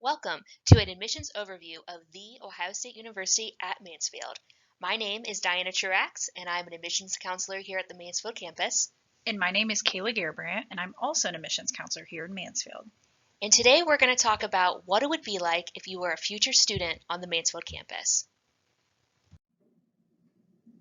Welcome to an admissions overview of The Ohio State University at Mansfield. My name is Diana Truax, and I'm an admissions counselor here at the Mansfield campus. And my name is Kayla Gerbrandt, and I'm also an admissions counselor here in Mansfield. And today we're going to talk about what it would be like if you were a future student on the Mansfield campus.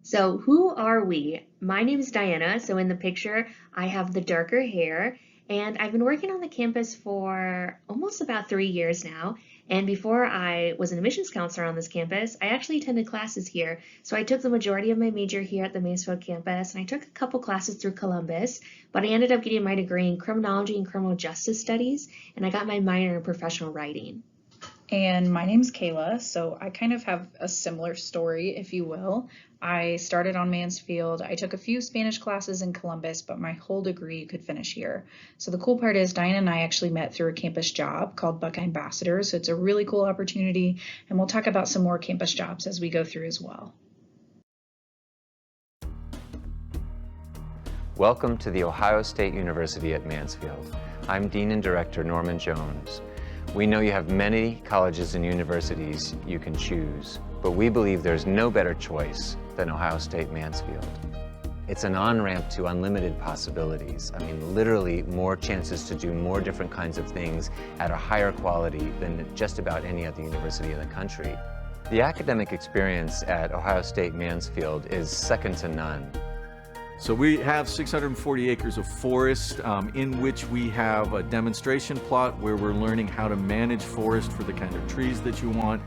So who are we? My name is Diana. So in the picture, I have the darker hair, and I've been working on the campus for almost about 3 years now. And before I was an admissions counselor on this campus, I actually attended classes here. So I took the majority of my major here at the Mansfield campus, and I took a couple classes through Columbus, but I ended up getting my degree in criminology and criminal justice studies, and I got my minor in professional writing. And my name's Kayla, so I kind of have a similar story, if you will. I started on Mansfield. I took a few Spanish classes in Columbus, but my whole degree could finish here. So the cool part is Diana and I actually met through a campus job called Buckeye Ambassadors. So it's a really cool opportunity, and we'll talk about some more campus jobs as we go through as well. Welcome to the Ohio State University at Mansfield. I'm Dean and Director Norman Jones. We know you have many colleges and universities you can choose, but we believe there's no better choice than Ohio State Mansfield. It's an on-ramp to unlimited possibilities. I mean, literally more chances to do more different kinds of things at a higher quality than just about any other university in the country. The academic experience at Ohio State Mansfield is second to none. So we have 640 acres of forest in which we have a demonstration plot where we're learning how to manage forest for the kind of trees that you want.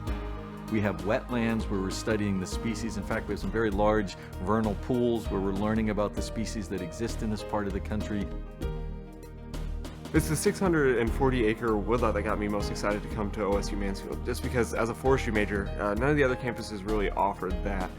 We have wetlands where we're studying the species. In fact, we have some very large vernal pools where we're learning about the species that exist in this part of the country. It's the 640-acre woodlot that got me most excited to come to OSU Mansfield, just because as a forestry major, none of the other campuses really offered that.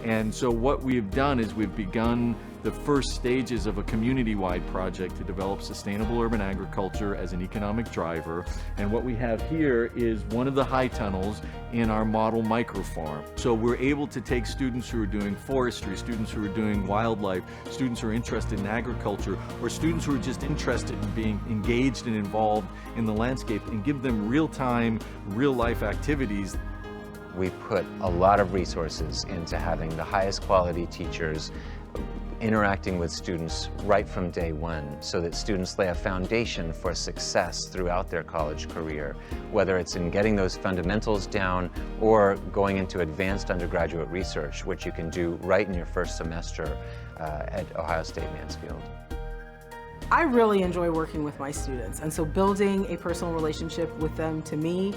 And so what we've done is we've begun the first stages of a community-wide project to develop sustainable urban agriculture as an economic driver. And what we have here is one of the high tunnels in our model microfarm. So we're able to take students who are doing forestry, students who are doing wildlife, students who are interested in agriculture, or students who are just interested in being engaged and involved in the landscape, and give them real-time, real-life activities. We put a lot of resources into having the highest quality teachers interacting with students right from day one, so that students lay a foundation for success throughout their college career, whether it's in getting those fundamentals down or going into advanced undergraduate research, which you can do right in your first semester at Ohio State Mansfield. I really enjoy working with my students, and so building a personal relationship with them, to me,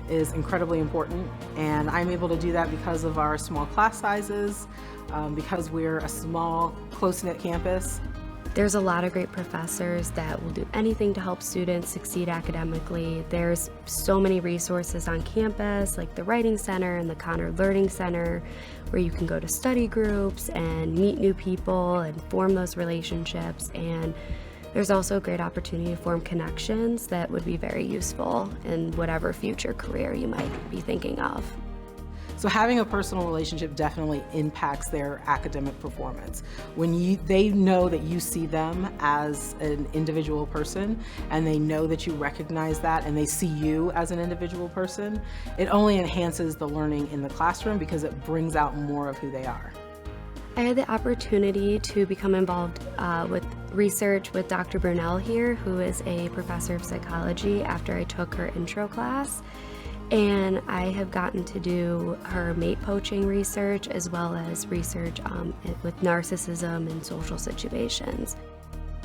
is incredibly important, and I'm able to do that because of our small class sizes, because we're a small, close-knit campus. There's a lot of great professors that will do anything to help students succeed academically. There's so many resources on campus, like the Writing Center and the Connor Learning Center, where you can go to study groups and meet new people and form those relationships. And there's also a great opportunity to form connections that would be very useful in whatever future career you might be thinking of. So having a personal relationship definitely impacts their academic performance. When they know that you see them as an individual person, and they know that you recognize that, and they see you as an individual person, it only enhances the learning in the classroom because it brings out more of who they are. I had the opportunity to become involved with research with Dr. Brunell here, who is a professor of psychology, after I took her intro class. And I have gotten to do her mate poaching research, as well as research with narcissism and social situations.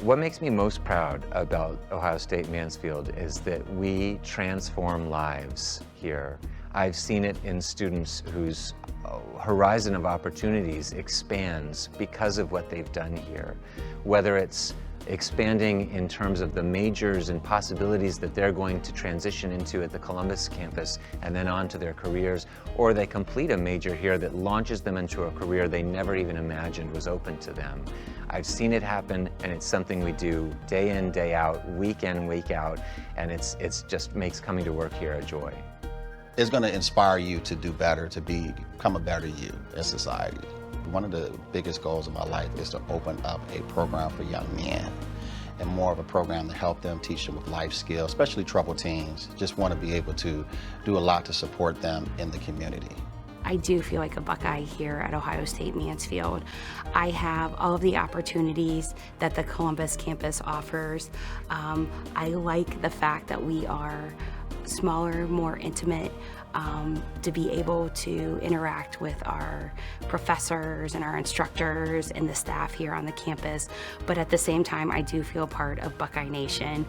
What makes me most proud about Ohio State Mansfield is that we transform lives here. I've seen it in students whose horizon of opportunities expands because of what they've done here. Whether it's expanding in terms of the majors and possibilities that they're going to transition into at the Columbus campus and then on to their careers, or they complete a major here that launches them into a career they never even imagined was open to them. I've seen it happen, and it's something we do day in, day out, week in, week out, and it's just makes coming to work here a joy. It's going to inspire you to do better, to become a better you in society. One of the biggest goals of my life is to open up a program for young men and more of a program to help them, teach them with life skills, especially troubled teens. Just want to be able to do a lot to support them in the community. I do feel like a Buckeye here at Ohio State Mansfield. I have all of the opportunities that the Columbus campus offers. I like the fact that we are smaller, more intimate, to be able to interact with our professors and our instructors and the staff here on the campus. But at the same time, I do feel part of Buckeye Nation.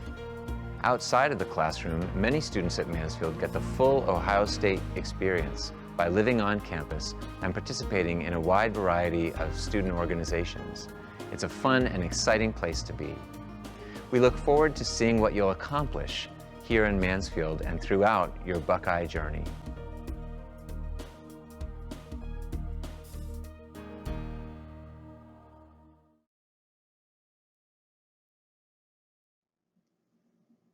Outside of the classroom, many students at Mansfield get the full Ohio State experience by living on campus and participating in a wide variety of student organizations. It's a fun and exciting place to be. We look forward to seeing what you'll accomplish here in Mansfield and throughout your Buckeye journey.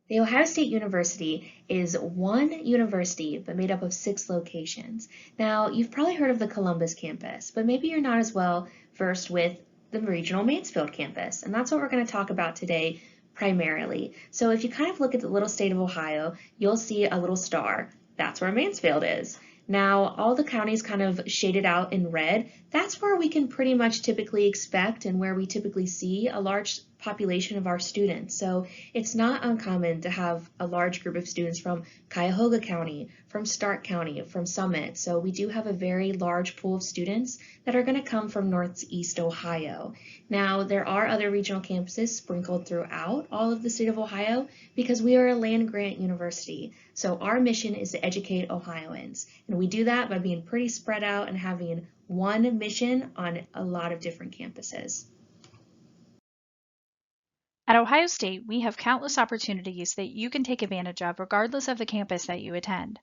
The Ohio State University is one university, but made up of 6 locations. Now, you've probably heard of the Columbus campus, but maybe you're not as well versed with the regional Mansfield campus, and that's what we're going to talk about today primarily. So if you kind of look at the little state of Ohio, you'll see a little star. That's where Mansfield is. Now, all the counties kind of shaded out in red. That's where we can pretty much typically expect and where we typically see a large population of our students. So it's not uncommon to have a large group of students from Cuyahoga County, from Stark County, from Summit. So we do have a very large pool of students that are going to come from Northeast Ohio. Now, there are other regional campuses sprinkled throughout all of the state of Ohio because we are a land-grant university. So our mission is to educate Ohioans. And we do that by being pretty spread out and having one mission on a lot of different campuses. At Ohio State, we have countless opportunities that you can take advantage of regardless of the campus that you attend.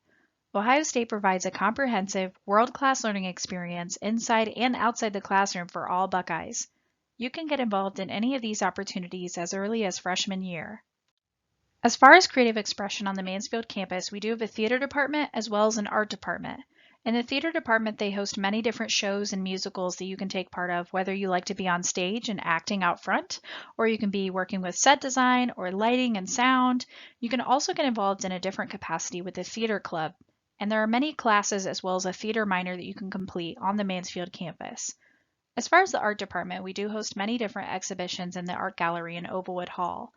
Ohio State provides a comprehensive, world-class learning experience inside and outside the classroom for all Buckeyes. You can get involved in any of these opportunities as early as freshman year. As far as creative expression on the Mansfield campus, we do have a theater department as well as an art department. In the theater department, they host many different shows and musicals that you can take part of, whether you like to be on stage and acting out front, or you can be working with set design or lighting and sound. You can also get involved in a different capacity with the theater club, and there are many classes as well as a theater minor that you can complete on the Mansfield campus. As far as the art department, we do host many different exhibitions in the art gallery in Ovalwood Hall.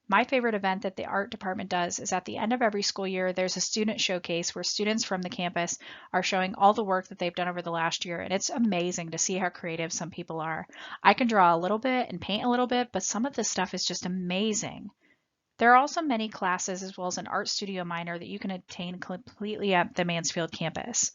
My favorite event that the art department does is at the end of every school year, there's a student showcase where students from the campus are showing all the work that they've done over the last year, and it's amazing to see how creative some people are. I can draw a little bit and paint a little bit, but some of this stuff is just amazing. There are also many classes as well as an art studio minor that you can obtain completely at the Mansfield campus.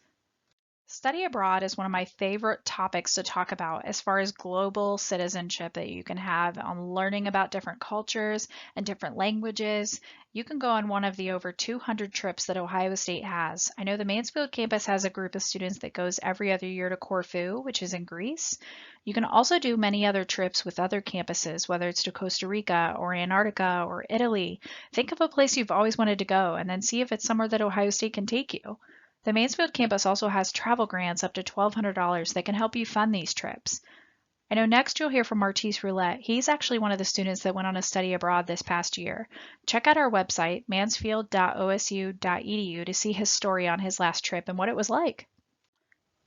Study abroad is one of my favorite topics to talk about as far as global citizenship that you can have on learning about different cultures and different languages. You can go on one of the over 200 trips that Ohio State has. I know the Mansfield campus has a group of students that goes every other year to Corfu, which is in Greece. You can also do many other trips with other campuses, whether it's to Costa Rica or Antarctica or Italy. Think of a place you've always wanted to go and then see if it's somewhere that Ohio State can take you. The Mansfield campus also has travel grants up to $1,200 that can help you fund these trips. I know next you'll hear from Martise Roulette. He's actually one of the students that went on a study abroad this past year. Check out our website, mansfield.osu.edu, to see his story on his last trip and what it was like.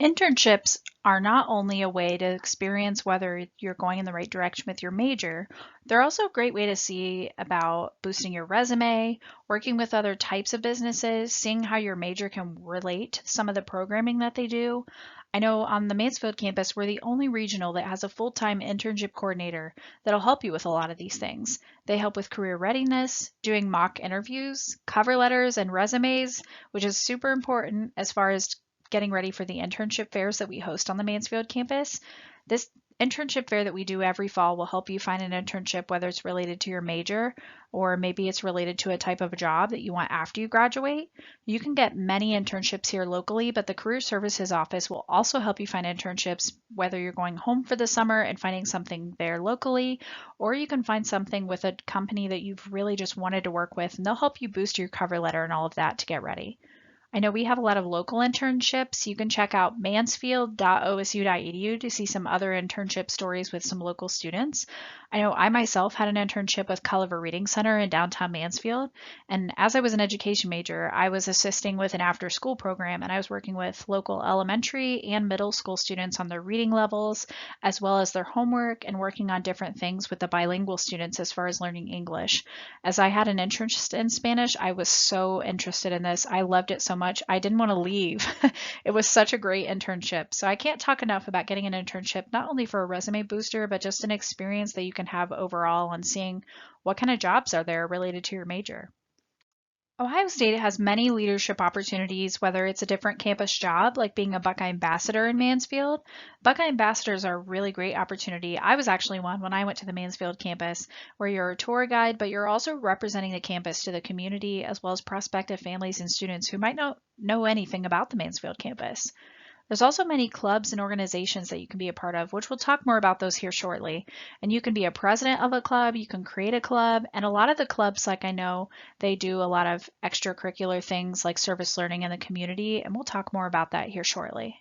Internships are not only a way to experience whether you're going in the right direction with your major, they're also a great way to see about boosting your resume, working with other types of businesses, seeing how your major can relate to some of the programming that they do. I know on the Mansfield campus, we're the only regional that has a full-time internship coordinator that'll help you with a lot of these things. They help with career readiness, doing mock interviews, cover letters, and resumes, which is super important as far as getting ready for the internship fairs that we host on the Mansfield campus. This internship fair that we do every fall will help you find an internship, whether it's related to your major or maybe it's related to a type of job that you want after you graduate. You can get many internships here locally, but the Career Services Office will also help you find internships, whether you're going home for the summer and finding something there locally, or you can find something with a company that you've really just wanted to work with, and they'll help you boost your cover letter and all of that to get ready. I know we have a lot of local internships. You can check out mansfield.osu.edu to see some other internship stories with some local students. I know I myself had an internship with Culliver Reading Center in downtown Mansfield, and as I was an education major, I was assisting with an after-school program, and I was working with local elementary and middle school students on their reading levels, as well as their homework, and working on different things with the bilingual students as far as learning English. As I had an interest in Spanish, I was so interested in this. I loved it so much. I didn't want to leave. It was such a great internship. So I can't talk enough about getting an internship, not only for a resume booster, but just an experience that you can have overall and seeing what kind of jobs are there related to your major. Ohio State has many leadership opportunities, whether it's a different campus job, like being a Buckeye ambassador in Mansfield. Buckeye ambassadors are a really great opportunity. I was actually one when I went to the Mansfield campus, where you're a tour guide, but you're also representing the campus to the community, as well as prospective families and students who might not know anything about the Mansfield campus. There's also many clubs and organizations that you can be a part of, which we'll talk more about those here shortly. And you can be a president of a club, you can create a club, and a lot of the clubs, like I know, they do a lot of extracurricular things like service learning in the community, and we'll talk more about that here shortly.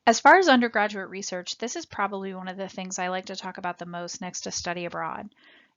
As far as undergraduate research, this is probably one of the things I like to talk about the most next to study abroad.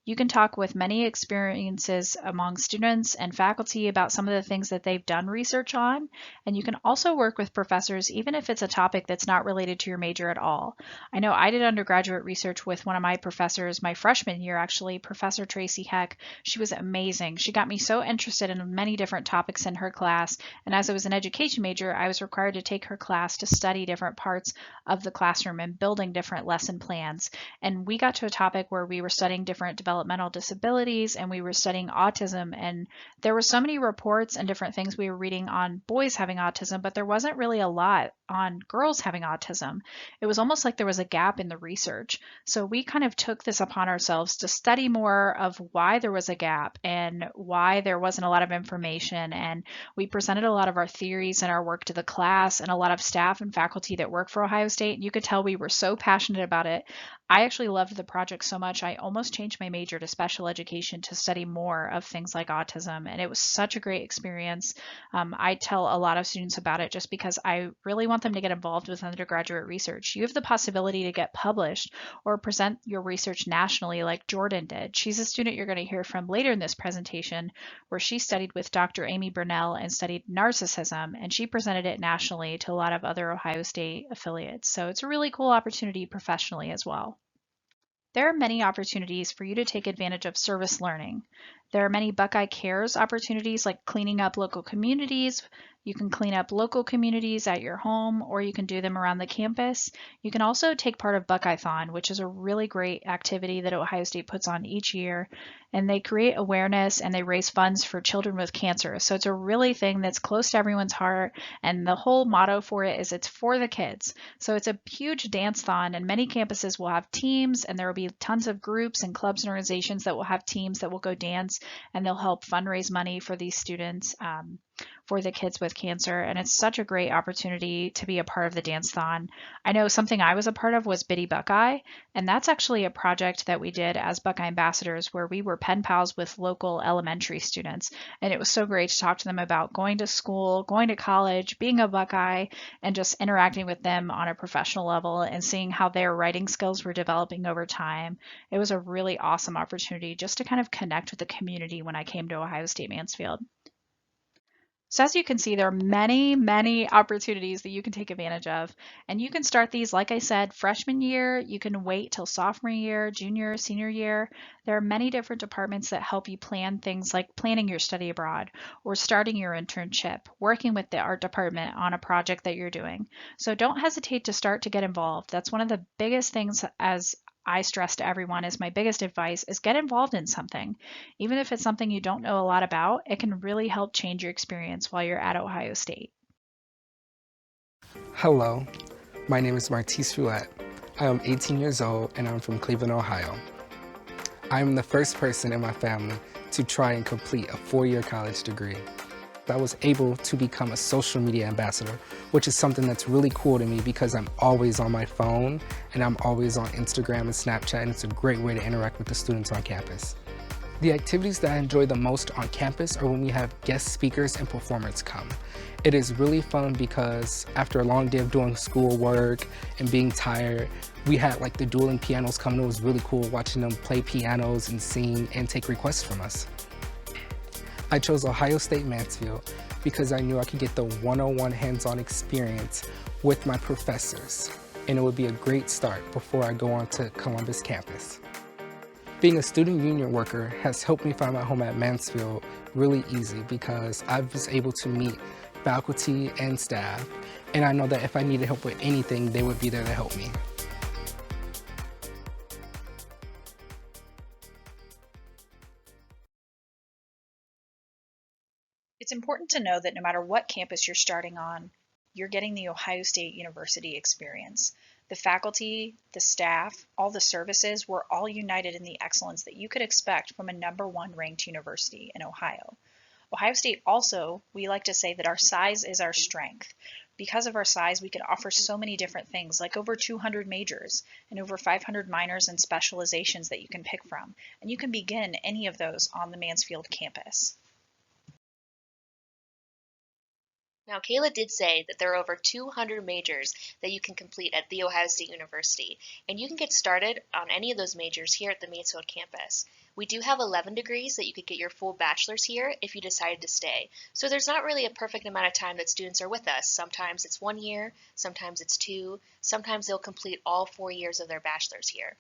You can talk with many experiences among students and faculty about some of the things that they've done research on, and you can also work with professors even if it's a topic that's not related to your major at all. I know I did undergraduate research with one of my professors my freshman year, actually, Professor Tracy Heck. She was amazing. She got me so interested in many different topics in her class, and as I was an education major, I was required to take her class to study different parts of the classroom and building different lesson plans. And we got to a topic where we were studying different developmental disabilities, and we were studying autism, and there were so many reports and different things we were reading on boys having autism, but there wasn't really a lot on girls having autism. It was almost like there was a gap in the research. So we kind of took this upon ourselves to study more of why there was a gap and why there wasn't a lot of information, and we presented a lot of our theories and our work to the class and a lot of staff and faculty that work for Ohio State, and you could tell we were so passionate about it. I actually loved the project so much I almost changed my major to special education to study more of things like autism, and it was such a great experience. I tell a lot of students about it just because I really want them to get involved with undergraduate research. You have the possibility to get published or present your research nationally like Jordan did. She's a student you're going to hear from later in this presentation, where she studied with Dr. Amy Burnell and studied narcissism, and she presented it nationally to a lot of other Ohio State affiliates. So it's a really cool opportunity professionally as well. There are many opportunities for you to take advantage of service learning. There are many Buckeye Cares opportunities like cleaning up local communities. You can clean up local communities at your home, or you can do them around the campus. You can also take part of Buckeye-thon, which is a really great activity that Ohio State puts on each year. And they create awareness and they raise funds for children with cancer. So it's a really thing that's close to everyone's heart. And the whole motto for it is it's for the kids. So it's a huge dance-thon, and many campuses will have teams, and there will be tons of groups and clubs and organizations that will have teams that will go dance, and they'll help fundraise money for these students, for the kids with cancer. And it's such a great opportunity to be a part of the dance-thon. I know something I was a part of was Biddy Buckeye, and that's actually a project that we did as Buckeye ambassadors where we were pen pals with local elementary students. And it was so great to talk to them about going to school, going to college, being a Buckeye, and just interacting with them on a professional level and seeing how their writing skills were developing over time. It was a really awesome opportunity just to kind of connect with the community when I came to Ohio State Mansfield. So as you can see, there are many, many opportunities that you can take advantage of. And you can start these, like I said, freshman year. You can wait till sophomore year, junior, senior year. There are many different departments that help you plan things like planning your study abroad or starting your internship, working with the art department on a project that you're doing. So don't hesitate to start to get involved. That's one of the biggest things, as I stress to everyone, is my biggest advice is get involved in something. Even if it's something you don't know a lot about, it can really help change your experience while you're at Ohio State. Hello, my name is Martise Roulette. I am 18 years old and I'm from Cleveland, Ohio. I am the first person in my family to try and complete a 4-year college degree. I was able to become a social media ambassador, which is something that's really cool to me because I'm always on my phone and I'm always on Instagram and Snapchat, and it's a great way to interact with the students on campus. The activities that I enjoy the most on campus are when we have guest speakers and performers come. It is really fun because after a long day of doing schoolwork and being tired, we had like the dueling pianos coming. It was really cool watching them play pianos and sing and take requests from us. I chose Ohio State Mansfield because I knew I could get the one-on-one hands-on experience with my professors, and it would be a great start before I go on to Columbus campus. Being a student union worker has helped me find my home at Mansfield really easy because I was able to meet faculty and staff, and I know that if I needed help with anything, they would be there to help me. It's important to know that no matter what campus you're starting on, you're getting the Ohio State University experience. The faculty, the staff, all the services, we're all united in the excellence that you could expect from a #1 ranked university in Ohio. Ohio State also, we like to say that our size is our strength. Because of our size, we can offer so many different things, like over 200 majors and over 500 minors and specializations that you can pick from. And you can begin any of those on the Mansfield campus. Now, Kayla did say that there are over 200 majors that you can complete at The Ohio State University, and you can get started on any of those majors here at the Mansfield campus. We do have 11 degrees that you could get your full bachelor's here if you decided to stay. So there's not really a perfect amount of time that students are with us. Sometimes it's 1 year, sometimes it's 2, sometimes they'll complete all 4 years of their bachelor's here.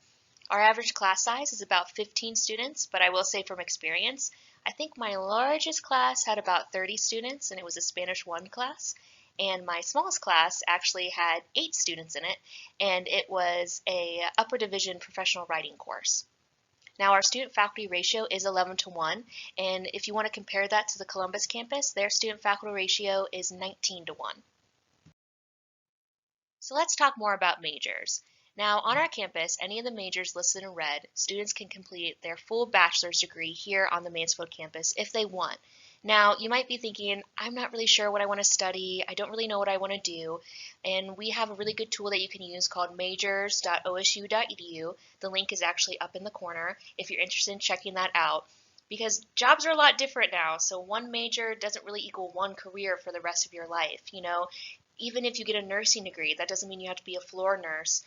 Our average class size is about 15 students, but I will say from experience, I think my largest class had about 30 students, and it was a Spanish 1 class. And my smallest class actually had 8 students in it, and it was a upper division professional writing course. Now, our student-faculty ratio is 11-1, and if you want to compare that to the Columbus campus, their student-faculty ratio is 19-1. So let's talk more about majors. Now, on our campus, any of the majors listed in red, students can complete their full bachelor's degree here on the Mansfield campus if they want. Now, you might be thinking, I'm not really sure what I want to study, I don't really know what I want to do, and we have a really good tool that you can use called majors.osu.edu. The link is actually up in the corner if you're interested in checking that out, because jobs are a lot different now, so one major doesn't really equal one career for the rest of your life. You know, even if you get a nursing degree, that doesn't mean you have to be a floor nurse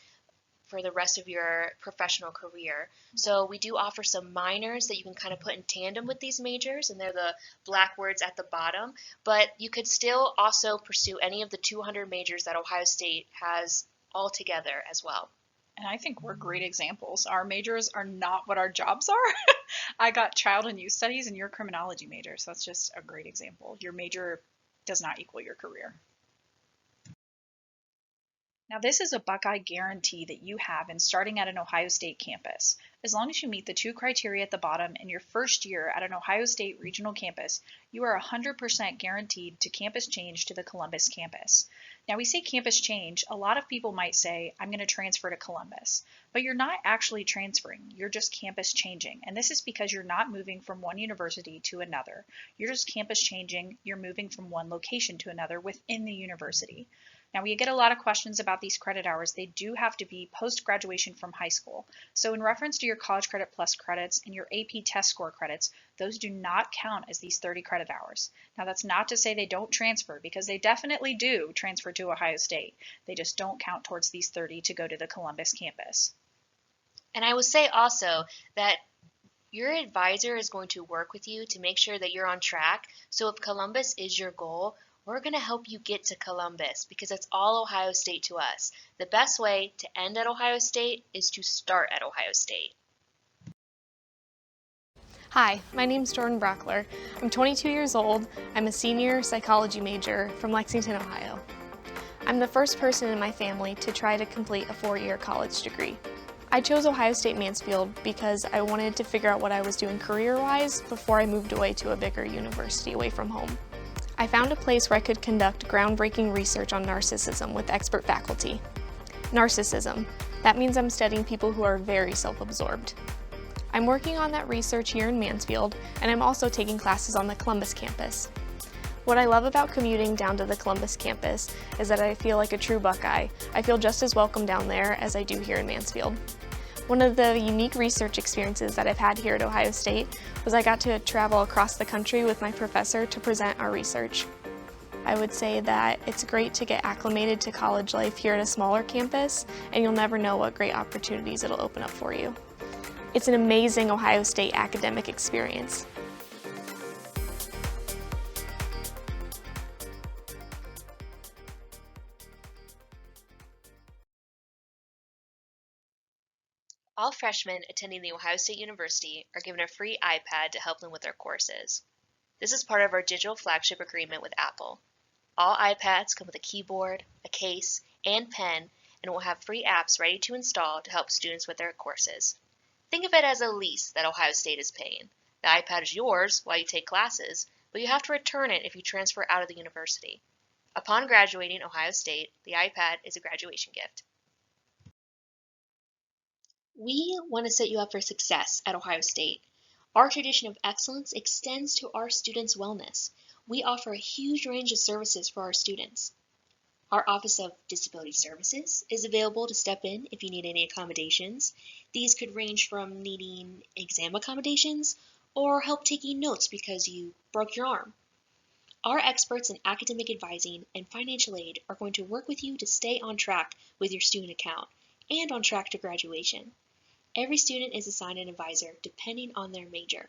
for the rest of your professional career. So we do offer some minors that you can kind of put in tandem with these majors, and they're the black words at the bottom, but you could still also pursue any of the 200 majors that Ohio State has all together as well. And I think we're great examples. Our majors are not what our jobs are. I got child and youth studies and you're a criminology major, so that's just a great example. Your major does not equal your career. Now, this is a Buckeye guarantee that you have in starting at an Ohio State campus. As long as you meet the 2 criteria at the bottom in your first year at an Ohio State regional campus, you are 100% guaranteed to campus change to the Columbus campus. Now, we say campus change, a lot of people might say, I'm going to transfer to Columbus, but you're not actually transferring, you're just campus changing. And this is because you're not moving from one university to another. You're just campus changing, you're moving from one location to another within the university. Now, we get a lot of questions about these credit hours. They do have to be post-graduation from high school. So in reference to your College Credit Plus credits and your AP test score credits, those do not count as these 30 credit hours. Now, that's not to say they don't transfer, because they definitely do transfer to Ohio State. They just don't count towards these 30 to go to the Columbus campus. And I will say also that your advisor is going to work with you to make sure that you're on track. So if Columbus is your goal, we're going to help you get to Columbus, because it's all Ohio State to us. The best way to end at Ohio State is to start at Ohio State. Hi, my name's Jordan Brockler. I'm 22 years old. I'm a senior psychology major from Lexington, Ohio. I'm the first person in my family to try to complete a 4-year college degree. I chose Ohio State Mansfield because I wanted to figure out what I was doing career-wise before I moved away to a bigger university away from home. I found a place where I could conduct groundbreaking research on narcissism with expert faculty. Narcissism. That means I'm studying people who are very self-absorbed. I'm working on that research here in Mansfield, and I'm also taking classes on the Columbus campus. What I love about commuting down to the Columbus campus is that I feel like a true Buckeye. I feel just as welcome down there as I do here in Mansfield. One of the unique research experiences that I've had here at Ohio State was I got to travel across the country with my professor to present our research. I would say that it's great to get acclimated to college life here at a smaller campus, and you'll never know what great opportunities it'll open up for you. It's an amazing Ohio State academic experience. All freshmen attending The Ohio State University are given a free iPad to help them with their courses. This is part of our digital flagship agreement with Apple. All iPads come with a keyboard, a case, and pen, and will have free apps ready to install to help students with their courses. Think of it as a lease that Ohio State is paying. The iPad is yours while you take classes, but you have to return it if you transfer out of the university. Upon graduating Ohio State, the iPad is a graduation gift. We want to set you up for success at Ohio State. Our tradition of excellence extends to our students' wellness. We offer a huge range of services for our students. Our Office of Disability Services is available to step in if you need any accommodations. These could range from needing exam accommodations or help taking notes because you broke your arm. Our experts in academic advising and financial aid are going to work with you to stay on track with your student account and on track to graduation. Every student is assigned an advisor depending on their major.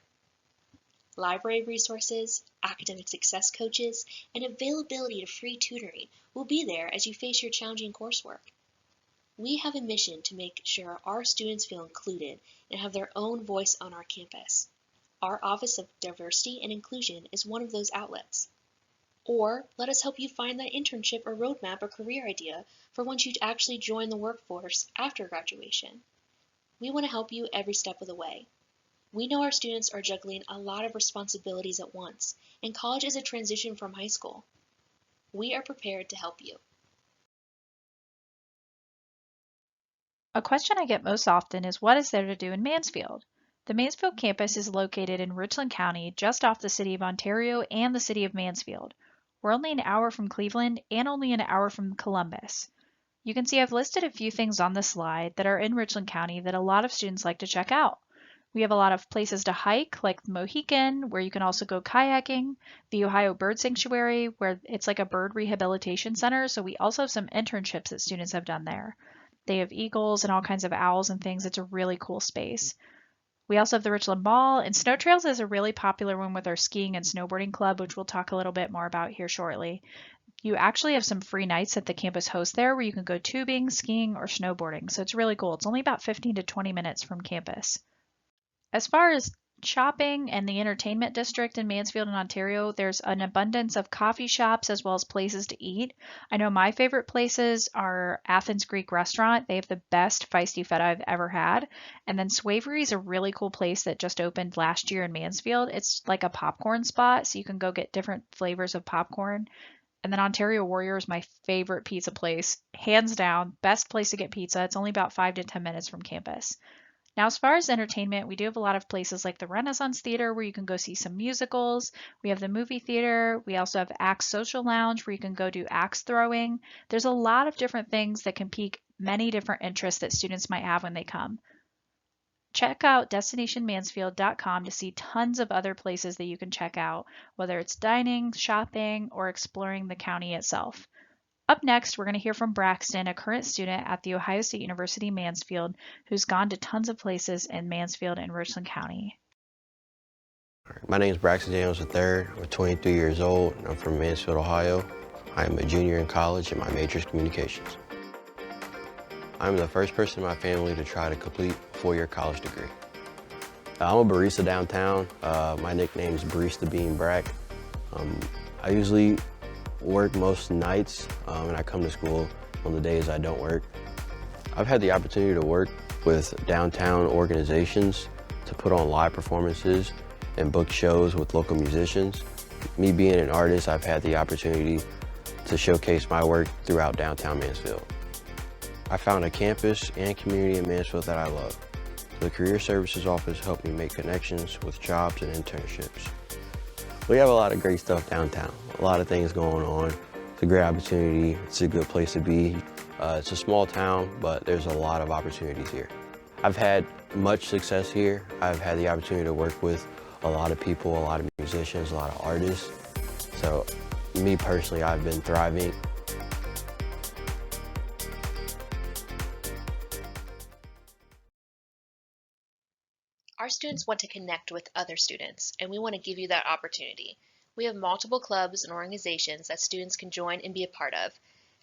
Library resources, academic success coaches, and availability to free tutoring will be there as you face your challenging coursework. We have a mission to make sure our students feel included and have their own voice on our campus. Our Office of Diversity and Inclusion is one of those outlets. Or let us help you find that internship or roadmap or career idea for once you actually join the workforce after graduation. We want to help you every step of the way. We know our students are juggling a lot of responsibilities at once, and college is a transition from high school. We are prepared to help you. A question I get most often is what is there to do in Mansfield? The Mansfield campus is located in Richland County, just off the city of Ontario and the city of Mansfield. We're only an hour from Cleveland and only an hour from Columbus. You can see I've listed a few things on the slide that are in Richland County that a lot of students like to check out. We have a lot of places to hike, like the Mohican, where you can also go kayaking, the Ohio Bird Sanctuary, where it's like a bird rehabilitation center, so we also have some internships that students have done there. They have eagles and all kinds of owls and things. It's a really cool space. We also have the Richland Mall, and Snow Trails is a really popular one with our skiing and snowboarding club, which we'll talk a little bit more about here shortly. You actually have some free nights that the campus hosts there where you can go tubing, skiing, or snowboarding, so it's really cool. It's only about 15 to 20 minutes from campus. As far as shopping and the entertainment district in Mansfield and Ontario, there's an abundance of coffee shops as well as places to eat. I know my favorite places are Athens Greek Restaurant. They have the best feisty feta I've ever had. And then Swavery is a really cool place that just opened last year in Mansfield. It's like a popcorn spot, so you can go get different flavors of popcorn. And then Ontario Warrior is my favorite pizza place. Hands down, best place to get pizza. It's only about 5 to 10 minutes from campus. Now, as far as entertainment, we do have a lot of places like the Renaissance Theater where you can go see some musicals. We have the movie theater. We also have Axe Social Lounge where you can go do axe throwing. There's a lot of different things that can pique many different interests that students might have when they come. Check out destinationmansfield.com to see tons of other places that you can check out, whether it's dining, shopping, or exploring the county itself. Up next, we're going to hear from Braxton, a current student at The Ohio State University Mansfield, who's gone to tons of places in Mansfield and Richland County. My name is Braxton Daniels III. I'm 23 years old, and I'm from Mansfield, Ohio. I am a junior in college, and my major is communications. I'm the first person in my family to try to complete a 4-year college degree. I'm a barista downtown. My nickname is Barista Bean Brack. I usually work most nights, and I come to school on the days I don't work. I've had the opportunity to work with downtown organizations to put on live performances and book shows with local musicians. Me being an artist, I've had the opportunity to showcase my work throughout downtown Mansfield. I found a campus and community in Mansfield that I love. The Career Services Office helped me make connections with jobs and internships. We have a lot of great stuff downtown, a lot of things going on. It's a great opportunity, it's a good place to be. It's a small town, but there's a lot of opportunities here. I've had much success here. I've had the opportunity to work with a lot of people, a lot of musicians, a lot of artists. So me personally, I've been thriving. Our students want to connect with other students, and we want to give you that opportunity. We have multiple clubs and organizations that students can join and be a part of.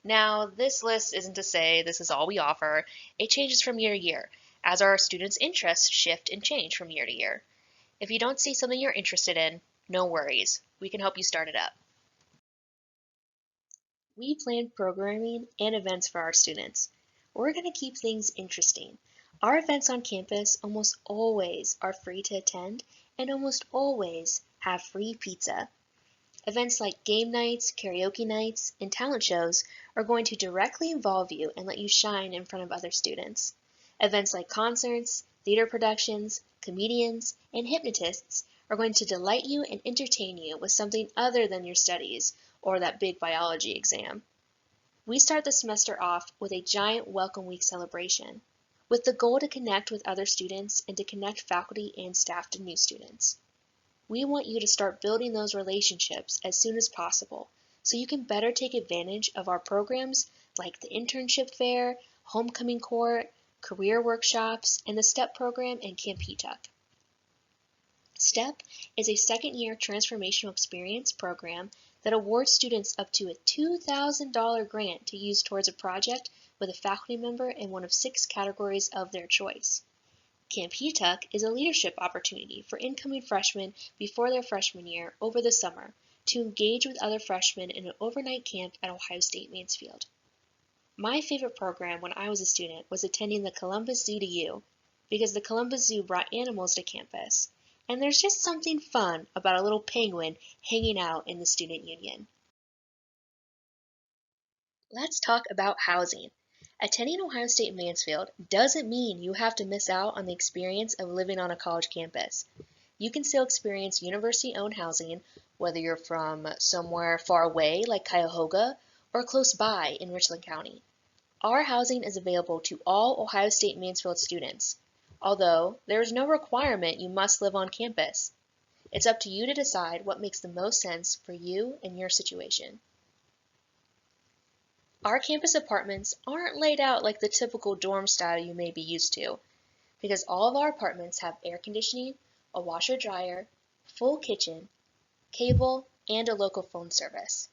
Now, this list isn't to say this is all we offer. It changes from year to year, as our students' interests shift and change from year to year. If you don't see something you're interested in, no worries. We can help you start it up. We plan programming and events for our students. We're going to keep things interesting. Our events on campus almost always are free to attend and almost always have free pizza. Events like game nights, karaoke nights, and talent shows are going to directly involve you and let you shine in front of other students. Events like concerts, theater productions, comedians, and hypnotists are going to delight you and entertain you with something other than your studies or that big biology exam. We start the semester off with a giant Welcome Week celebration, with the goal to connect with other students and to connect faculty and staff to new students. We want you to start building those relationships as soon as possible so you can better take advantage of our programs like the internship fair, homecoming court, career workshops, and the STEP program and Camp HETUC. STEP is a second-year transformational experience program that awards students up to a $2,000 grant to use towards a project with a faculty member in one of 6 categories of their choice. Camp HETUC is a leadership opportunity for incoming freshmen before their freshman year over the summer to engage with other freshmen in an overnight camp at Ohio State Mansfield. My favorite program when I was a student was attending the Columbus Zoo to You, because the Columbus Zoo brought animals to campus, and there's just something fun about a little penguin hanging out in the student union. Let's talk about housing. Attending Ohio State Mansfield doesn't mean you have to miss out on the experience of living on a college campus. You can still experience university-owned housing, whether you're from somewhere far away like Cuyahoga or close by in Richland County. Our housing is available to all Ohio State Mansfield students, although there is no requirement you must live on campus. It's up to you to decide what makes the most sense for you and your situation. Our campus apartments aren't laid out like the typical dorm style you may be used to, because all of our apartments have air conditioning, a washer-dryer, full kitchen, cable, and a local phone service.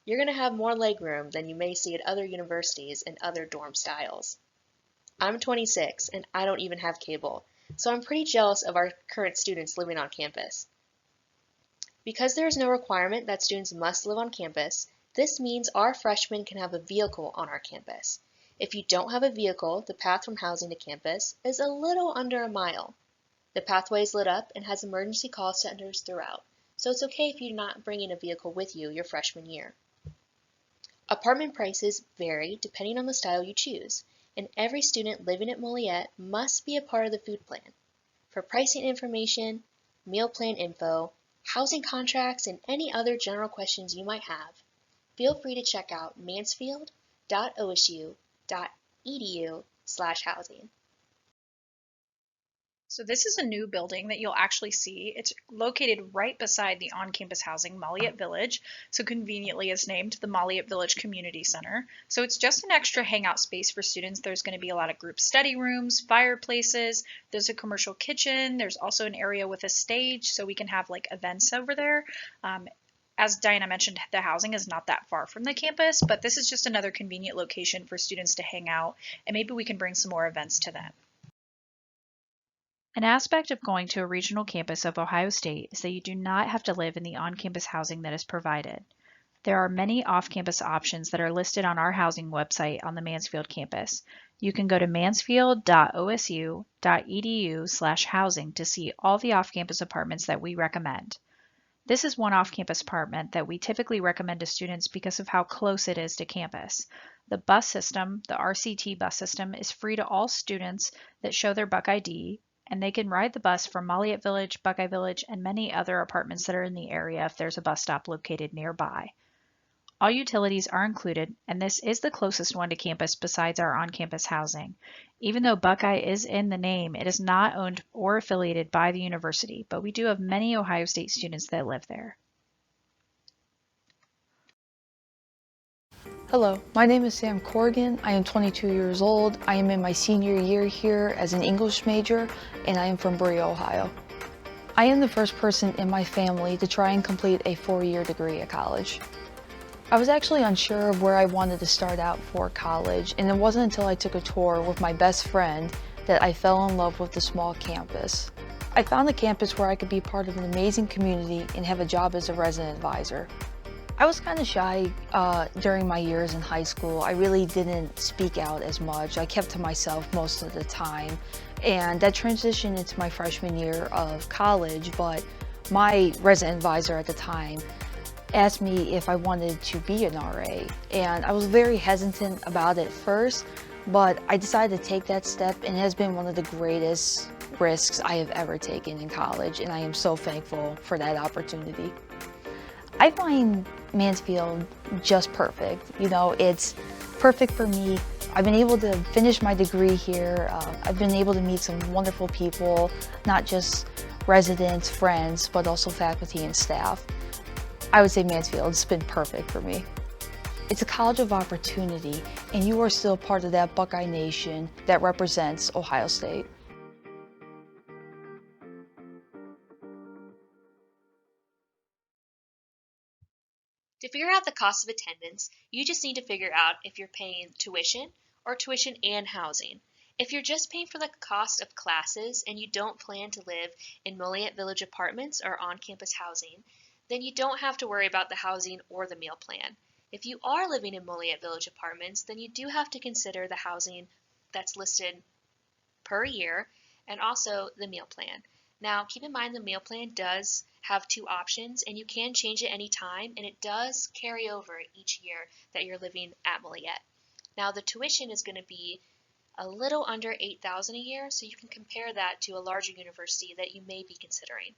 You're going to have more legroom than you may see at other universities and other dorm styles. I'm 26 and I don't even have cable, so I'm pretty jealous of our current students living on campus. Because there is no requirement that students must live on campus, this means our freshmen can have a vehicle on our campus. If you don't have a vehicle, the path from housing to campus is a little under a mile. The pathway is lit up and has emergency call centers throughout, so it's okay if you're not bringing a vehicle with you your freshman year. Apartment prices vary depending on the style you choose, and every student living at Moliette must be a part of the food plan. For pricing information, meal plan info, housing contracts, and any other general questions you might have, feel free to check out mansfield.osu.edu/housing. So this is a new building that you'll actually see. It's located right beside the on-campus housing, Moliette Village. So conveniently it's named the Moliette Village Community Center. So it's just an extra hangout space for students. There's going to be a lot of group study rooms, fireplaces. There's a commercial kitchen. There's also an area with a stage so we can have like events over there. As Diana mentioned, the housing is not that far from the campus, but this is just another convenient location for students to hang out, and maybe we can bring some more events to them. An aspect of going to a regional campus of Ohio State is that you do not have to live in the on-campus housing that is provided. There are many off-campus options that are listed on our housing website on the Mansfield campus. You can go to mansfield.osu.edu/housing to see all the off-campus apartments that we recommend. This is one off-campus apartment that we typically recommend to students because of how close it is to campus. The bus system, the RCT bus system, is free to all students that show their Buck ID, and they can ride the bus from Moliette Village, Buckeye Village, and many other apartments that are in the area if there's a bus stop located nearby. All utilities are included, and this is the closest one to campus besides our on-campus housing. Even though Buckeye is in the name, it is not owned or affiliated by the university, but we do have many Ohio State students that live there. Hello, my name is Sam Corrigan. I am 22 years old. I am in my senior year here as an English major, and I am from Berea, Ohio. I am the first person in my family to try and complete a 4-year degree at college. I was actually unsure of where I wanted to start out for college, and it wasn't until I took a tour with my best friend that I fell in love with the small campus. I found a campus where I could be part of an amazing community and have a job as a resident advisor. I was kind of shy during my years in high school. I really didn't speak out as much. I kept to myself most of the time, and that transitioned into my freshman year of college, but my resident advisor at the time asked me if I wanted to be an RA, and I was very hesitant about it first, but I decided to take that step, and it has been one of the greatest risks I have ever taken in college, and I am so thankful for that opportunity. I find Mansfield just perfect. You know, it's perfect for me. I've been able to finish my degree here. I've been able to meet some wonderful people, not just residents, friends, but also faculty and staff. I would say Mansfield's been perfect for me. It's a college of opportunity, and you are still part of that Buckeye Nation that represents Ohio State. To figure out the cost of attendance, you just need to figure out if you're paying tuition or tuition and housing. If you're just paying for the cost of classes and you don't plan to live in Moliette Village apartments or on-campus housing, then you don't have to worry about the housing or the meal plan. If you are living in Moliette Village apartments, then you do have to consider the housing that's listed per year and also the meal plan. Now, keep in mind the meal plan does have 2 options, and you can change it anytime, and it does carry over each year that you're living at Moliette. Now, the tuition is going to be a little under $8,000 a year, so you can compare that to a larger university that you may be considering.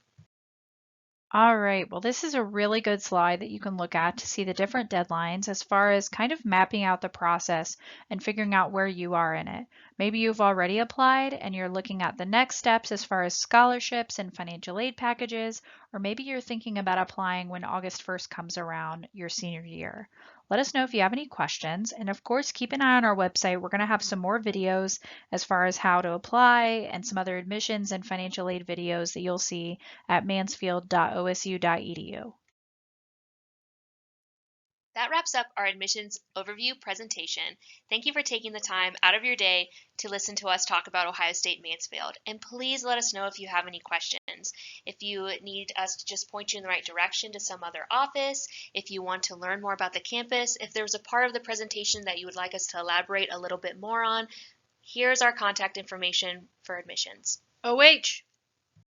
All right, well, this is a really good slide that you can look at to see the different deadlines as far as kind of mapping out the process and figuring out where you are in it. Maybe you've already applied and you're looking at the next steps as far as scholarships and financial aid packages, or maybe you're thinking about applying when August 1st comes around your senior year. Let us know if you have any questions, and of course, keep an eye on our website. We're going to have some more videos as far as how to apply and some other admissions and financial aid videos that you'll see at mansfield.osu.edu. That wraps up our admissions overview presentation. Thank you for taking the time out of your day to listen to us talk about Ohio State Mansfield. And please let us know if you have any questions. If you need us to just point you in the right direction to some other office, if you want to learn more about the campus, if there's a part of the presentation that you would like us to elaborate a little bit more on, here's our contact information for admissions. OH!